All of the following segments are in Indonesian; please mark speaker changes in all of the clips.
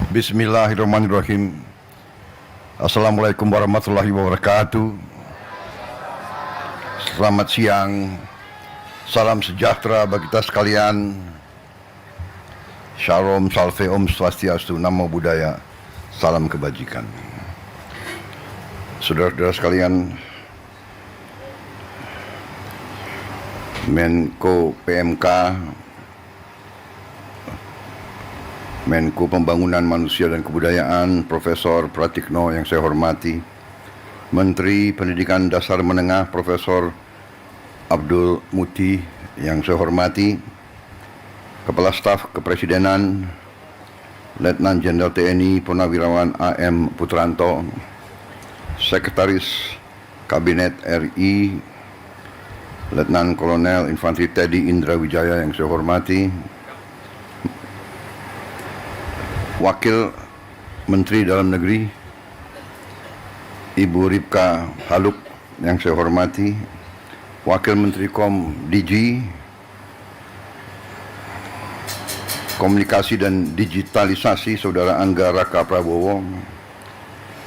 Speaker 1: Bismillahirrahmanirrahim. Assalamualaikum warahmatullahi wabarakatuh. Selamat siang. Salam sejahtera bagi kita sekalian. Shalom, salve, om swastiastu, namo buddhaya, salam kebajikan. Saudara-saudara sekalian, Menko PMK, Menko Pembangunan Manusia dan Kebudayaan, Profesor Pratikno yang saya hormati, Menteri Pendidikan Dasar Menengah, Profesor Abdul Muti yang saya hormati, Kepala Staf Kepresidenan, Letnan Jenderal TNI Purnawirawan AM Putranto, Sekretaris Kabinet RI, Letnan Kolonel Infanteri Teddy Indra Wijaya yang saya hormati, Wakil Menteri Dalam Negeri Ibu Ripka Haluk yang saya hormati, Wakil Menteri DG Komunikasi dan Digitalisasi Saudara Angga Raka Prabowo,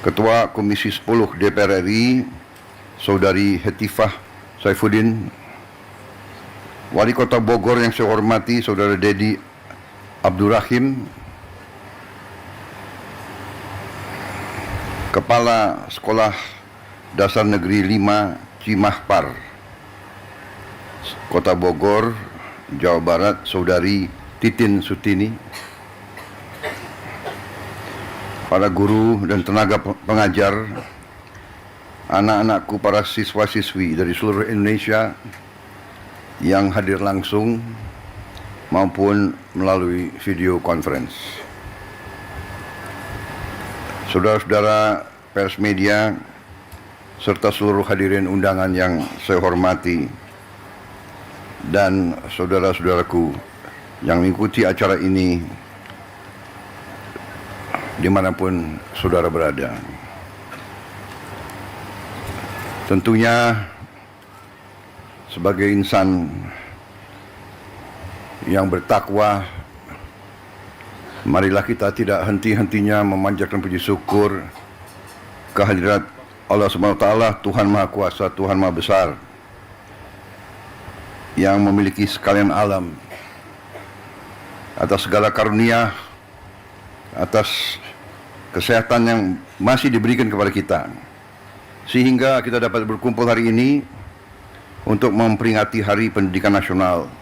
Speaker 1: Ketua Komisi 10 DPR RI Saudari Hetifah Saifuddin, Wali Kota Bogor yang saya hormati Saudara Dedi Abdurrahim, Kepala Sekolah Dasar Negeri 5 Cimahpar, Kota Bogor, Jawa Barat, Saudari Titin Sutini, para guru dan tenaga pengajar, anak-anakku, para siswa-siswi dari seluruh Indonesia yang hadir langsung maupun melalui video conference. Saudara-saudara pers media, serta seluruh hadirin undangan yang saya hormati, dan saudara-saudaraku yang mengikuti acara ini dimanapun saudara berada. Tentunya sebagai insan yang bertakwa, marilah kita tidak henti-hentinya memanjatkan puji syukur kehadirat Allah SWT, Tuhan Maha Kuasa, Tuhan Maha Besar, yang memiliki sekalian alam, atas segala karunia, atas kesehatan yang masih diberikan kepada kita, sehingga kita dapat berkumpul hari ini untuk memperingati Hari Pendidikan Nasional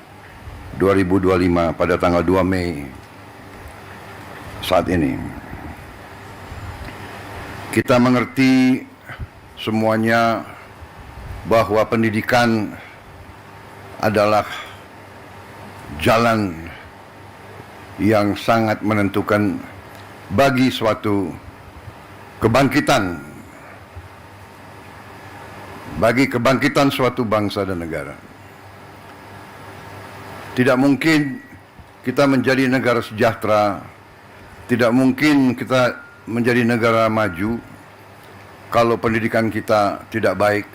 Speaker 1: 2025 pada tanggal 2 Mei saat ini. Kita mengerti semuanya bahwa pendidikan adalah jalan yang sangat menentukan bagi suatu kebangkitan, bagi kebangkitan suatu bangsa dan negara. Tidak mungkin kita menjadi negara sejahtera, tidak mungkin kita menjadi negara maju kalau pendidikan kita tidak baik,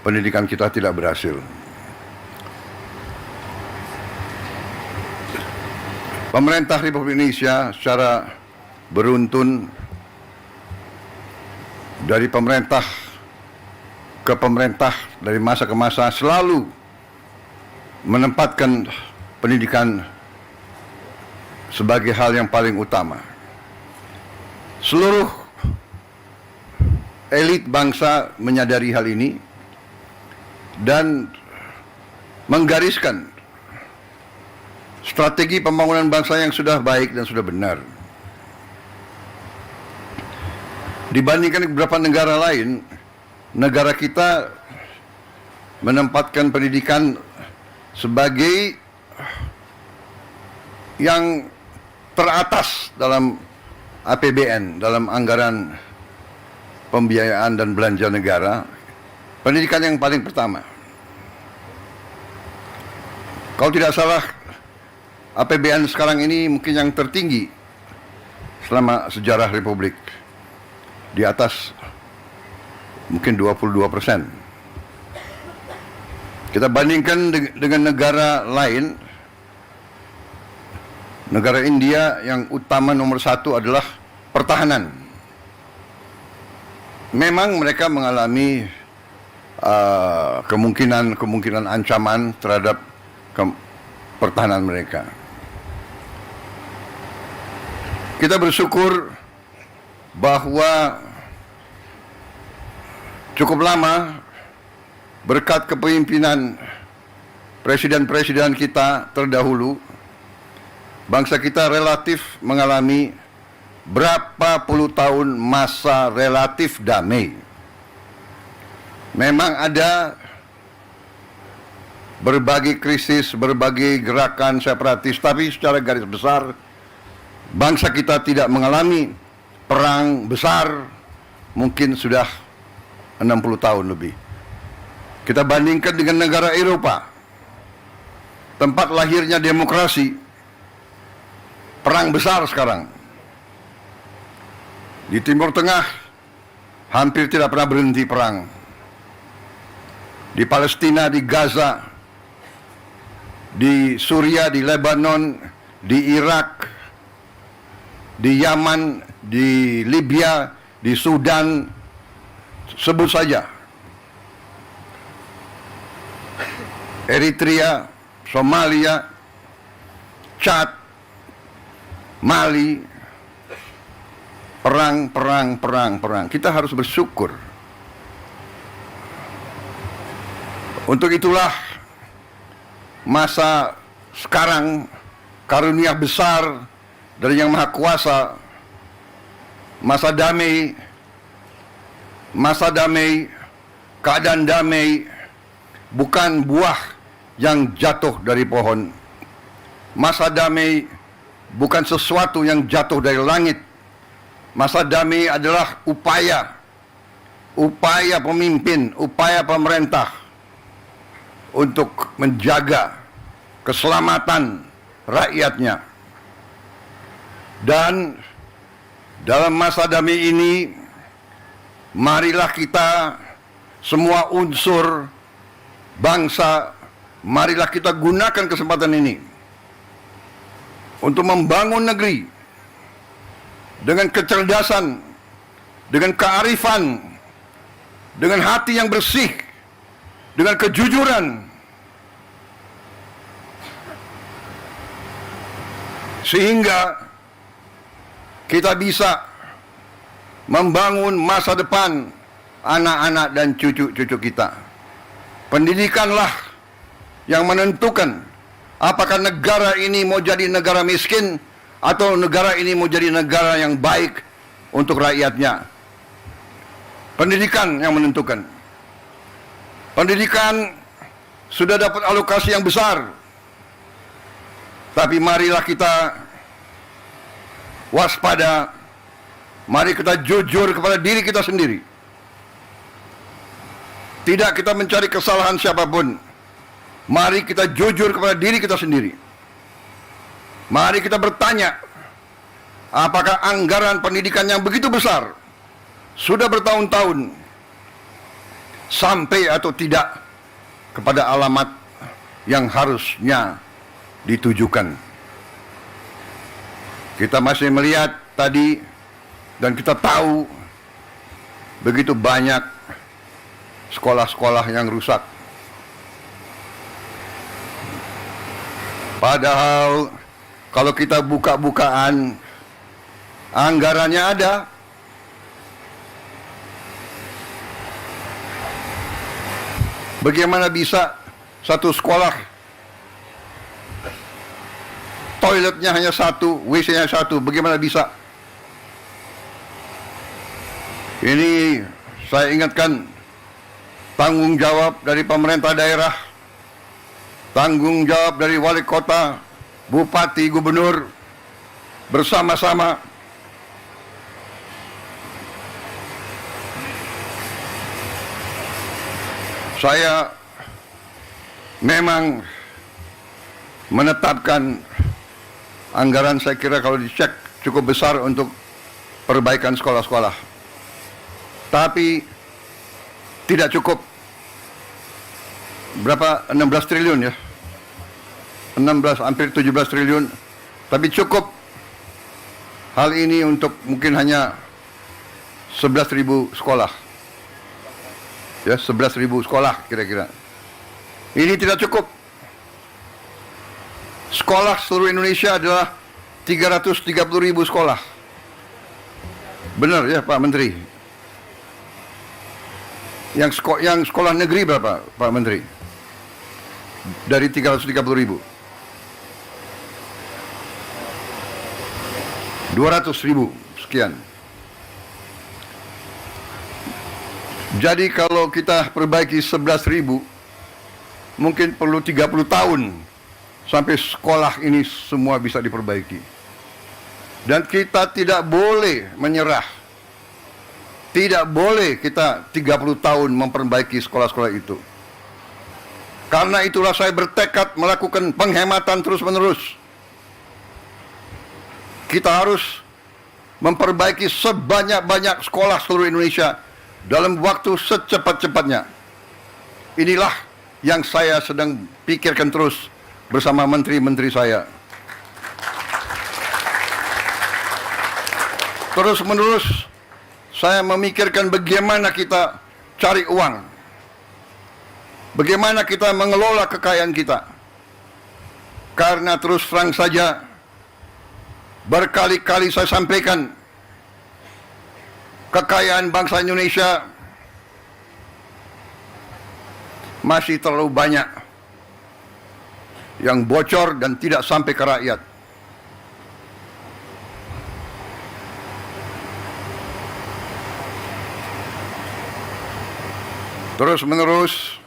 Speaker 1: pendidikan kita tidak berhasil. Pemerintah Republik Indonesia secara beruntun, dari pemerintah ke pemerintah, dari masa ke masa, selalu menempatkan pendidikan sebagai hal yang paling utama. Seluruh elit bangsa menyadari hal ini dan menggariskan strategi pembangunan bangsa yang sudah baik dan sudah benar. Dibandingkan beberapa negara lain, negara kita menempatkan pendidikan sebagai yang teratas dalam APBN, dalam anggaran pembiayaan dan belanja negara. Pendidikan yang paling pertama. Kalau tidak salah, APBN sekarang ini mungkin yang tertinggi selama sejarah Republik, di atas mungkin 22%. Kita bandingkan dengan negara lain, Negara India yang utama nomor satu adalah pertahanan. Memang mereka mengalami kemungkinan ancaman terhadap pertahanan mereka. Kita bersyukur bahwa cukup lama berkat kepemimpinan presiden-presiden kita terdahulu, bangsa kita relatif mengalami berapa puluh tahun masa relatif damai. Memang ada berbagai krisis, berbagai gerakan separatis, tapi secara garis besar bangsa kita tidak mengalami perang besar mungkin sudah 60 tahun lebih. Kita bandingkan dengan negara Eropa, tempat lahirnya demokrasi, perang besar sekarang. Di Timur Tengah hampir tidak pernah berhenti perang. Di Palestina, di Gaza, di Suria, di Lebanon, di Irak, di Yaman, di Libya, di Sudan, sebut saja. Eritrea, Somalia, Chad, Mali, perang. Kita harus bersyukur. Untuk itulah masa sekarang karunia besar dari Yang Maha Kuasa, masa damai, keadaan damai, bukan buah yang jatuh dari pohon. Masa damai bukan sesuatu yang jatuh dari langit. Masa damai adalah upaya pemimpin, upaya pemerintah untuk menjaga keselamatan rakyatnya. Dan dalam masa damai ini, marilah kita semua unsur bangsa, marilah kita gunakan kesempatan ini untuk membangun negeri dengan kecerdasan, dengan kearifan, dengan hati yang bersih, dengan kejujuran, sehingga kita bisa membangun masa depan anak-anak dan cucu-cucu kita. Pendidikanlah yang menentukan apakah negara ini mau jadi negara miskin atau negara ini mau jadi negara yang baik untuk rakyatnya. Pendidikan yang menentukan. Pendidikan sudah dapat alokasi yang besar, tapi marilah kita waspada, mari kita jujur kepada diri kita sendiri. Tidak kita mencari kesalahan siapapun, mari kita jujur kepada diri kita sendiri. Mari kita bertanya, apakah anggaran pendidikan yang begitu besar sudah bertahun-tahun sampai atau tidak kepada alamat yang harusnya ditujukan. Kita masih melihat tadi dan kita tahu begitu banyak sekolah-sekolah yang rusak. Padahal kalau kita buka-bukaan, anggarannya ada. Bagaimana bisa satu sekolah toiletnya hanya satu, WC-nya satu, bagaimana bisa? Ini saya ingatkan tanggung jawab dari pemerintah daerah, tanggung jawab dari wali kota, bupati, gubernur, bersama-sama saya memang menetapkan anggaran, saya kira kalau dicek cukup besar untuk perbaikan sekolah-sekolah. Tapi tidak cukup. Berapa? 16 triliun ya. 16, hampir 17 triliun Tapi cukup hal ini untuk mungkin hanya 11.000 sekolah. Ya, 11.000 sekolah kira-kira. Ini tidak cukup. Sekolah seluruh Indonesia adalah 330.000 sekolah. Benar ya Pak Menteri? Yang sekolah negeri berapa Pak Menteri? Dari 330.000. 200.000 sekian. Jadi kalau kita perbaiki 11.000, mungkin perlu 30 tahun sampai sekolah ini semua bisa diperbaiki. Dan kita tidak boleh menyerah. Tidak boleh kita 30 tahun memperbaiki sekolah-sekolah itu. Karena itulah saya bertekad melakukan penghematan terus-menerus. Kita harus memperbaiki sebanyak-banyak sekolah seluruh Indonesia dalam waktu secepat-cepatnya. Inilah yang saya sedang pikirkan terus bersama menteri-menteri saya. Terus-menerus saya memikirkan bagaimana kita cari uang. Bagaimana kita mengelola kekayaan kita. Karena terus terang saja, berkali-kali saya sampaikan, kekayaan bangsa Indonesia masih terlalu banyak yang bocor dan tidak sampai ke rakyat. Terus-menerus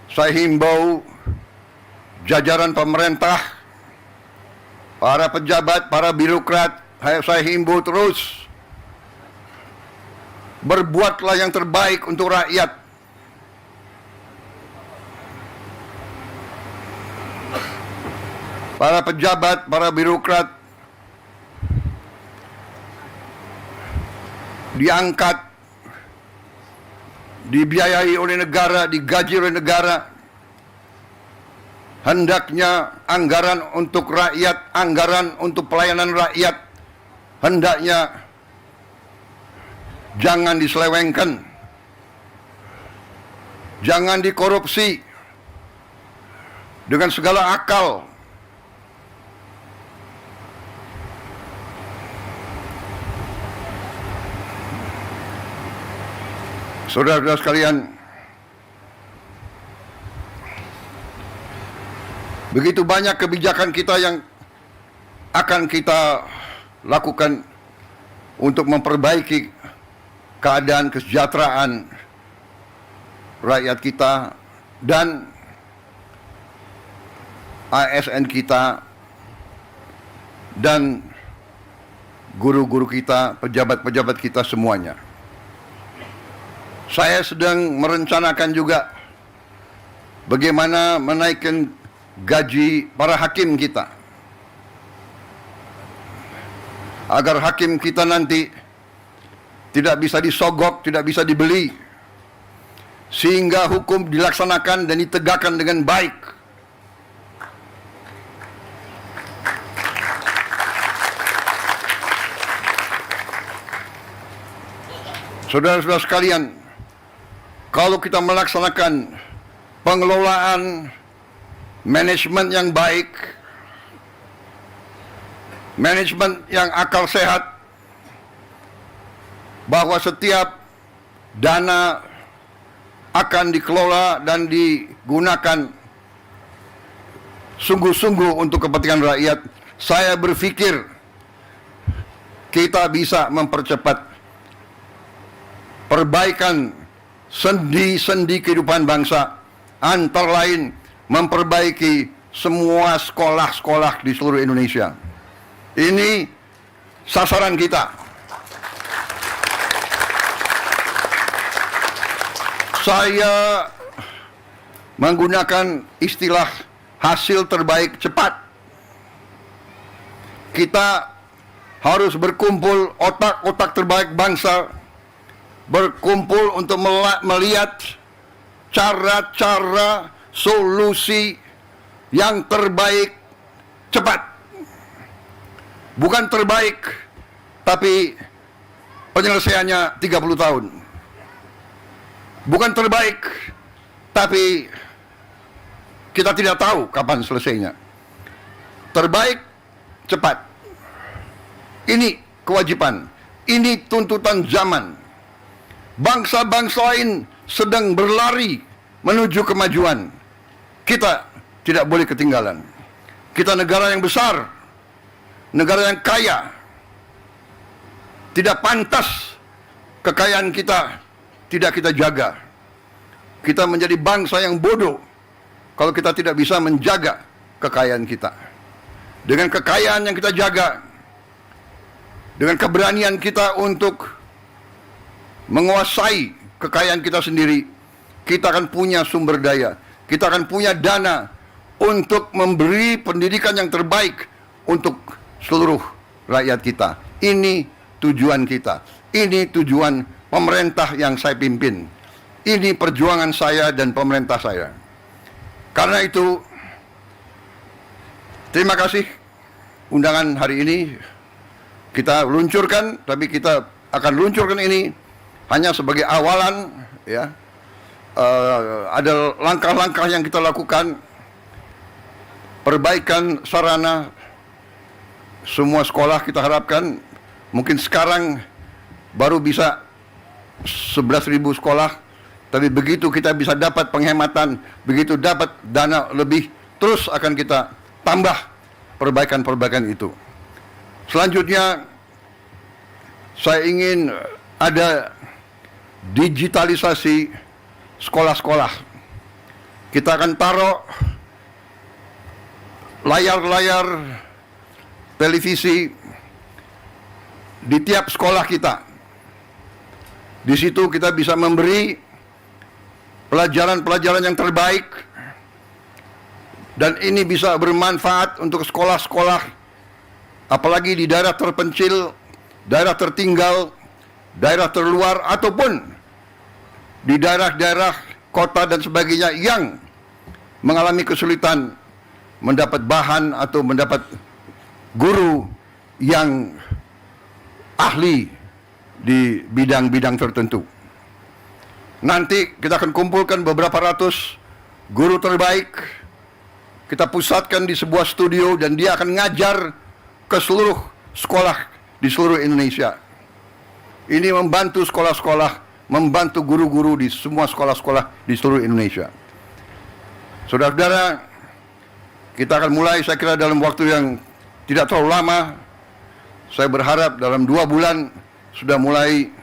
Speaker 1: saya himbau jajaran pemerintah, para pejabat, para birokrat, saya himbau terus, berbuatlah yang terbaik untuk rakyat. Para pejabat, para birokrat diangkat, dibiayai oleh negara, digaji oleh negara. Hendaknya anggaran untuk rakyat, anggaran untuk pelayanan rakyat, hendaknya jangan diselewengkan, jangan dikorupsi dengan segala akal. Saudara-saudara sekalian, begitu banyak kebijakan kita yang akan kita lakukan untuk memperbaiki keadaan kesejahteraan rakyat kita dan ASN kita dan guru-guru kita, pejabat-pejabat kita semuanya. Saya sedang merencanakan juga bagaimana menaikkan gaji para hakim kita, agar hakim kita nanti tidak bisa disogok, tidak bisa dibeli, sehingga hukum dilaksanakan dan ditegakkan dengan baik. Saudara-saudara sekalian, kalau kita melaksanakan pengelolaan manajemen yang baik, manajemen yang akal sehat, bahwa setiap dana akan dikelola dan digunakan sungguh-sungguh untuk kepentingan rakyat, saya berpikir kita bisa mempercepat perbaikan sendi-sendi kehidupan bangsa, antara lain memperbaiki semua sekolah-sekolah di seluruh Indonesia. Ini sasaran kita. Saya menggunakan istilah hasil terbaik cepat. Kita harus berkumpul otak-otak terbaik bangsa, berkumpul untuk melihat cara-cara solusi yang terbaik cepat. Bukan terbaik, tapi penyelesaiannya 30 tahun. Bukan terbaik, tapi kita tidak tahu kapan selesainya. Terbaik, cepat. Ini kewajiban. Ini tuntutan zaman. Bangsa-bangsa lain sedang berlari menuju kemajuan. Kita tidak boleh ketinggalan. Kita negara yang besar, negara yang kaya. Tidak pantas kekayaan kita tidak kita jaga. Kita menjadi bangsa yang bodoh kalau kita tidak bisa menjaga kekayaan kita. Dengan kekayaan yang kita jaga, dengan keberanian kita untuk menguasai kekayaan kita sendiri, kita akan punya sumber daya, kita akan punya dana untuk memberi pendidikan yang terbaik untuk seluruh rakyat kita. Ini tujuan kita, ini tujuan pemerintah yang saya pimpin, ini perjuangan saya dan pemerintah saya. Karena itu, terima kasih undangan hari ini kita luncurkan, tapi kita akan luncurkan ini hanya sebagai awalan, ya. Ada langkah-langkah yang kita lakukan, perbaikan sarana semua sekolah kita harapkan. Mungkin sekarang baru bisa 11.000 sekolah, tapi begitu kita bisa dapat penghematan, begitu dapat dana lebih, terus akan kita tambah perbaikan-perbaikan itu. Selanjutnya, saya ingin ada digitalisasi sekolah-sekolah. Kita akan taruh layar-layar televisi di tiap sekolah kita. Di situ kita bisa memberi pelajaran-pelajaran yang terbaik, dan ini bisa bermanfaat untuk sekolah-sekolah, apalagi di daerah terpencil, daerah tertinggal, daerah terluar, ataupun di daerah-daerah kota dan sebagainya yang mengalami kesulitan mendapat bahan atau mendapat guru yang ahli di bidang-bidang tertentu. Nanti kita akan kumpulkan beberapa ratus guru terbaik, kita pusatkan di sebuah studio, dan dia akan ngajar ke seluruh sekolah di seluruh Indonesia. Ini membantu sekolah-sekolah, membantu guru-guru di semua sekolah-sekolah di seluruh Indonesia. Saudara-saudara, kita akan mulai, saya kira dalam waktu yang tidak terlalu lama. Saya berharap dalam 2 bulan sudah mulai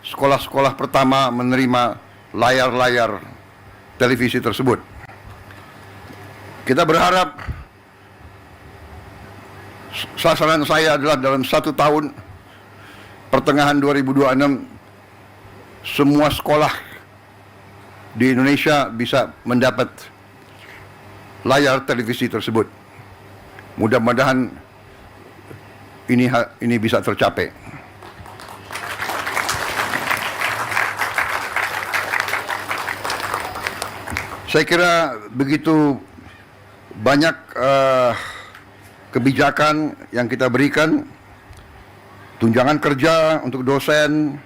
Speaker 1: sekolah-sekolah pertama menerima layar-layar televisi tersebut. Kita berharap, sasaran saya adalah dalam 1 tahun, pertengahan 2026, semua sekolah di Indonesia bisa mendapat layar televisi tersebut. Mudah-mudahan ini bisa tercapai. Saya kira begitu banyak kebijakan yang kita berikan. Tunjangan kerja untuk dosen,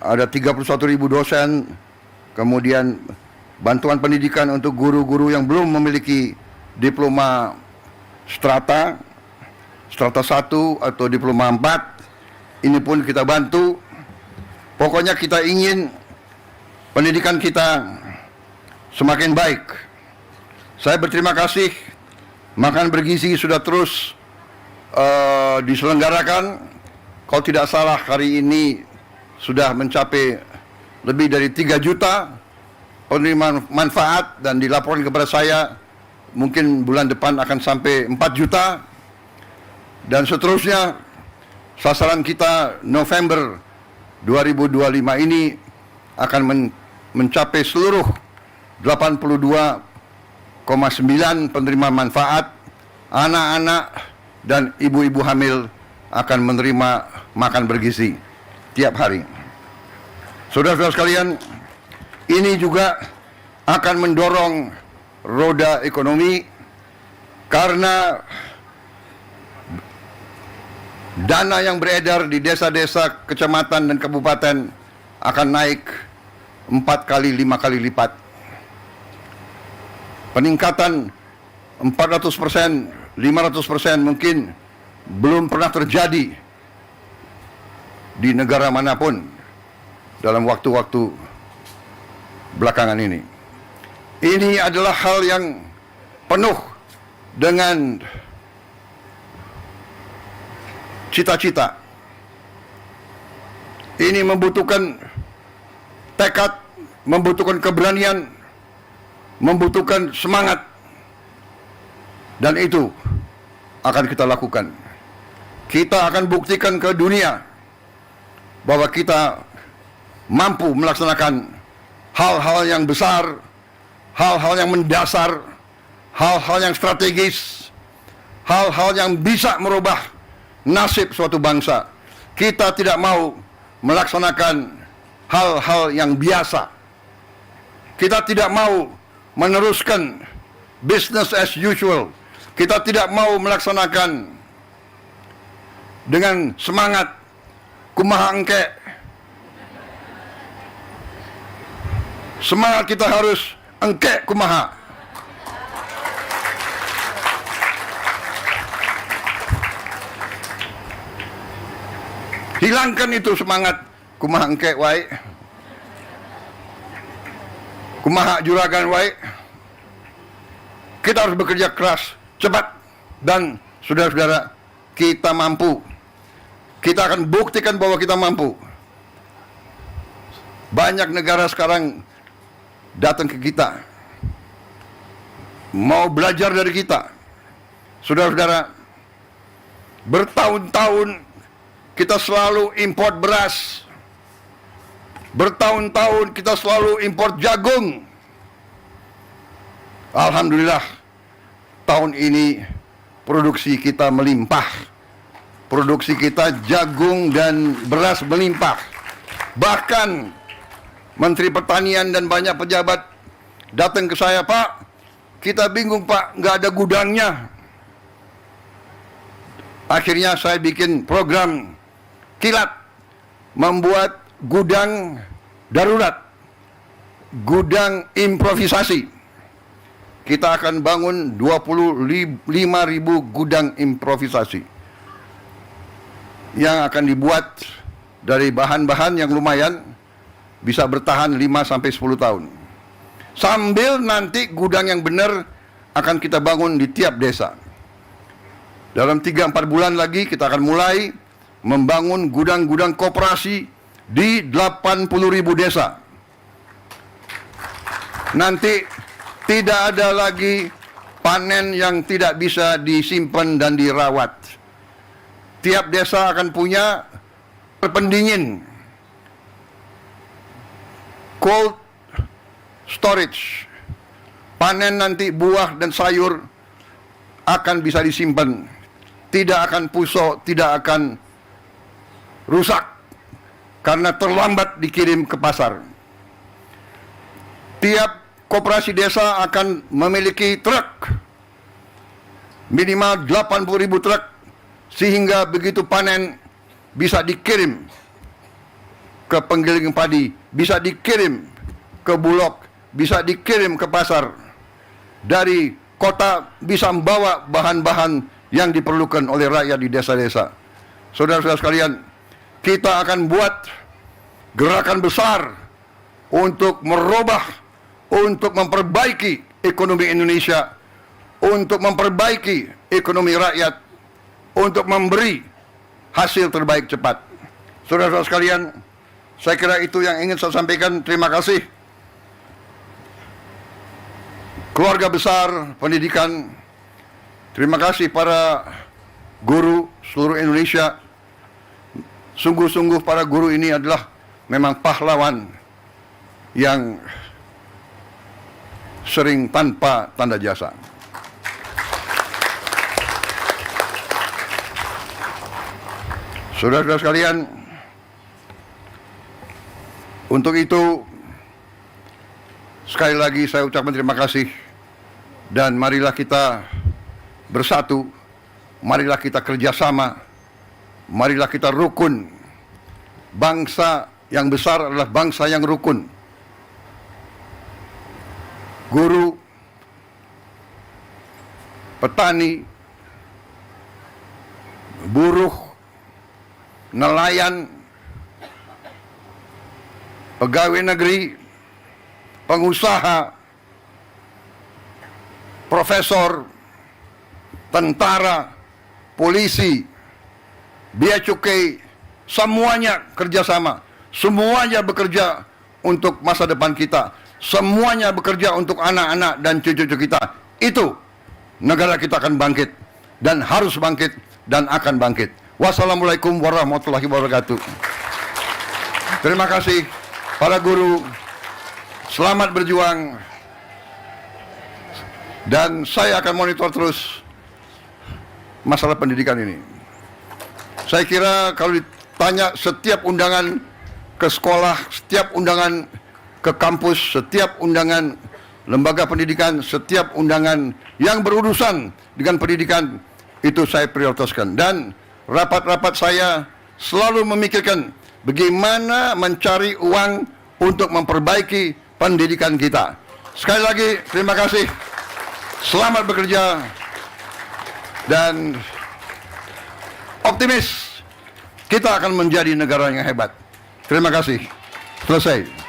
Speaker 1: ada 31.000 dosen, kemudian bantuan pendidikan untuk guru-guru yang belum memiliki diploma strata 1 atau diploma 4, ini pun kita bantu. Pokoknya kita ingin pendidikan kita semakin baik. Saya berterima kasih, makan bergizi sudah terus diselenggarakan. Kalau tidak salah hari ini sudah mencapai lebih dari 3 juta penerima manfaat, dan dilaporkan kepada saya mungkin bulan depan akan sampai 4 juta, dan seterusnya. Sasaran kita November 2025 ini akan mencapai seluruh 82,9 penerima manfaat. Anak-anak dan ibu-ibu hamil akan menerima makan bergizi tiap hari. Saudara-saudara sekalian, ini juga akan mendorong roda ekonomi, karena Dana yang beredar di desa-desa, kecamatan dan kabupaten akan naik 4 kali, 5 kali lipat. Peningkatan 400%, 500% mungkin belum pernah terjadi di negara manapun dalam waktu-waktu belakangan ini. Ini adalah hal yang penuh dengan cita-cita. Ini membutuhkan tekad, membutuhkan keberanian, membutuhkan semangat, dan itu akan kita lakukan. Kita akan buktikan ke dunia bahwa kita mampu melaksanakan hal-hal yang besar, hal-hal yang mendasar, hal-hal yang strategis, hal-hal yang bisa merubah nasib suatu bangsa. Kita tidak mau melaksanakan hal-hal yang biasa. Kita tidak mau meneruskan business as usual. Kita tidak mau melaksanakan dengan semangat kumaha engke. Semangat kita harus engke kumaha. Hilangkan itu semangat kumaha engke wae, kumaha juragan wae. Kita harus bekerja keras, cepat, dan saudara-saudara, kita mampu. Kita akan buktikan bahwa kita mampu. Banyak negara sekarang datang ke kita, mau belajar dari kita. Saudara-saudara, bertahun-tahun kita selalu import beras. Bertahun-tahun kita selalu import jagung. Alhamdulillah, tahun ini produksi kita melimpah. Produksi kita jagung dan beras melimpah. Bahkan Menteri Pertanian dan banyak pejabat datang ke saya, Pak, kita bingung Pak, nggak ada gudangnya. Akhirnya saya bikin program kilat, membuat gudang darurat, gudang improvisasi. Kita akan bangun 25.000 gudang improvisasi yang akan dibuat dari bahan-bahan yang lumayan, bisa bertahan 5-10 tahun. Sambil nanti gudang yang benar akan kita bangun di tiap desa. Dalam 3-4 bulan lagi kita akan mulai membangun gudang-gudang koperasi di 80.000 desa. Nanti tidak ada lagi panen yang tidak bisa disimpan dan dirawat. Tiap desa akan punya pendingin, cold storage. Panen nanti buah dan sayur akan bisa disimpan, tidak akan busuk, tidak akan rusak karena terlambat dikirim ke pasar. Tiap koperasi desa akan memiliki truk, minimal 80.000 truk, sehingga begitu panen bisa dikirim ke penggiling padi, bisa dikirim ke Bulog, bisa dikirim ke pasar. Dari kota bisa membawa bahan-bahan yang diperlukan oleh rakyat di desa-desa. Saudara-saudara sekalian, kita akan buat gerakan besar untuk merubah, untuk memperbaiki ekonomi Indonesia, untuk memperbaiki ekonomi rakyat, untuk memberi hasil terbaik cepat. Saudara-saudara sekalian, saya kira itu yang ingin saya sampaikan. Terima kasih. Keluarga besar pendidikan, terima kasih para guru seluruh Indonesia. Sungguh-sungguh para guru ini adalah memang pahlawan yang sering tanpa tanda jasa. Saudara-saudara sekalian, untuk itu sekali lagi saya ucapkan terima kasih, dan marilah kita bersatu, marilah kita kerjasama marilah kita rukun. Bangsa yang besar adalah bangsa yang rukun. Guru, petani, buruh, nelayan, pegawai negeri, pengusaha, profesor, tentara, polisi, bea cukai, semuanya kerjasama. Semuanya bekerja untuk masa depan kita. Semuanya bekerja untuk anak-anak dan cucu-cucu kita. Itu negara kita akan bangkit. Dan harus bangkit dan akan bangkit. Wassalamualaikum warahmatullahi wabarakatuh. Terima kasih para guru. Selamat berjuang. Dan saya akan monitor terus masalah pendidikan ini. Saya kira kalau ditanya setiap undangan ke sekolah, setiap undangan ke kampus, setiap undangan lembaga pendidikan, setiap undangan yang berurusan dengan pendidikan, itu saya prioritaskan. Dan rapat-rapat saya selalu memikirkan bagaimana mencari uang untuk memperbaiki pendidikan kita. Sekali lagi, terima kasih. Selamat bekerja dan optimis kita akan menjadi negara yang hebat. Terima kasih. Selesai.